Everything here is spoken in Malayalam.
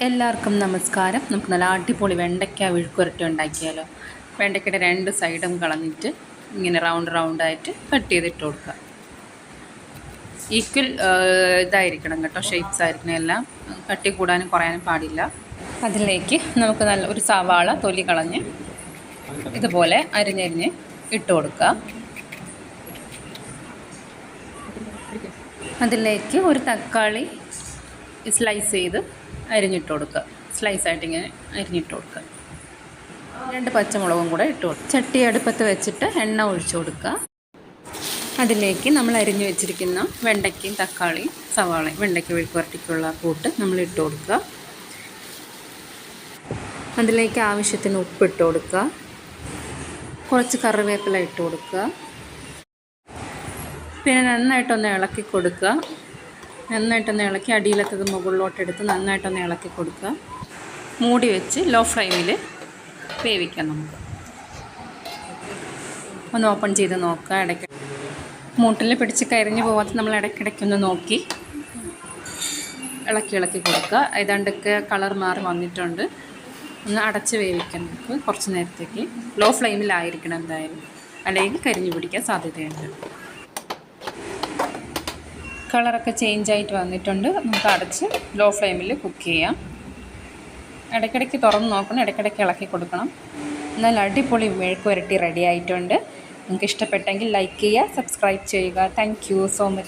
എല്ലാവർക്കും നമസ്കാരം. നമുക്ക് നല്ല അടിപൊളി വെണ്ടയ്ക്ക വിഴുക്കുരട്ടി ഉണ്ടാക്കിയാലോ. വെണ്ടയ്ക്കയുടെ രണ്ട് സൈഡും കളഞ്ഞിട്ട് ഇങ്ങനെ റൗണ്ടായിട്ട് കട്ട് ചെയ്തിട്ട് കൊടുക്കുക. ഈക്വൽ ഇതായിരിക്കണം കേട്ടോ, ഷേപ്സ് ആയിരിക്കണം. എല്ലാം കട്ടി കൂടാനും കുറയാനും പാടില്ല. അതിലേക്ക് നമുക്ക് നല്ല ഒരു സവാള തൊലി കളഞ്ഞ് ഇതുപോലെ അരിഞ്ഞരിഞ്ഞ് ഇട്ട് കൊടുക്കുക. അതിലേക്ക് ഒരു തക്കാളി സ്ലൈസ് ചെയ്ത് അരിഞ്ഞിട്ട് കൊടുക്കുക. സ്ലൈസായിട്ട് ഇങ്ങനെ അരിഞ്ഞിട്ട് കൊടുക്കുക. 2 പച്ചമുളകും കൂടെ ഇട്ട് കൊടുക്കുക. ചട്ടി അടുപ്പത്ത് വെച്ചിട്ട് എണ്ണ ഒഴിച്ചു കൊടുക്കുക. അതിലേക്ക് നമ്മൾ അരിഞ്ഞു വെച്ചിരിക്കുന്ന വെണ്ടയ്ക്കയും തക്കാളിയും സവാളയും വെണ്ടയ്ക്ക വിഴുക്കുവരട്ടിക്കുള്ള കൂട്ട് നമ്മൾ ഇട്ട് കൊടുക്കുക. അതിലേക്ക് ആവശ്യത്തിന് ഉപ്പിട്ട് കൊടുക്കുക. കുറച്ച് കറിവേപ്പില ഇട്ട് കൊടുക്കുക. പിന്നെ നന്നായിട്ടൊന്ന് ഇളക്കി കൊടുക്കുക. നന്നായിട്ടൊന്ന് ഇളക്കി അടിയിലത്തത് മുകളിലോട്ടെടുത്ത് നന്നായിട്ടൊന്ന് ഇളക്കി കൊടുക്കുക. മൂടി വെച്ച് ലോ ഫ്ലെയിമിൽ വേവിക്കാം. നമുക്ക് ഒന്ന് ഓപ്പൺ ചെയ്ത് നോക്കുക. ഇടയ്ക്ക് മൂട്ടിൽ പിടിച്ച് കരിഞ്ഞു പോകാത്ത നമ്മൾ ഇടയ്ക്കിടയ്ക്കൊന്ന് നോക്കി ഇളക്കി കൊടുക്കുക. ഏതാണ്ടൊക്കെ കളർ മാറി വന്നിട്ടുണ്ട്. ഒന്ന് അടച്ച് വേവിക്കാം നമുക്ക് കുറച്ച് നേരത്തേക്ക്. ലോ ഫ്ലെയിമിലായിരിക്കണം എന്തായാലും, അല്ലെങ്കിൽ കരിഞ്ഞു പിടിക്കാൻ സാധ്യതയുണ്ട്. കളറൊക്കെ ചേഞ്ചായിട്ട് വന്നിട്ടുണ്ട്. നമുക്ക് അടച്ച് ലോ ഫ്ലെയിമിൽ കുക്ക് ചെയ്യാം. ഇടയ്ക്കിടയ്ക്ക് തുറന്ന് നോക്കണം, ഇടയ്ക്കിടയ്ക്ക് ഇളക്കി കൊടുക്കണം. എന്നാൽ അടിപൊളി മെഴുക്കുവരട്ടി റെഡി ആയിട്ടുണ്ട്. നിങ്ങൾക്ക് ഇഷ്ടപ്പെട്ടെങ്കിൽ ലൈക്ക് ചെയ്യുക, സബ്സ്ക്രൈബ് ചെയ്യുക. Thank you so much.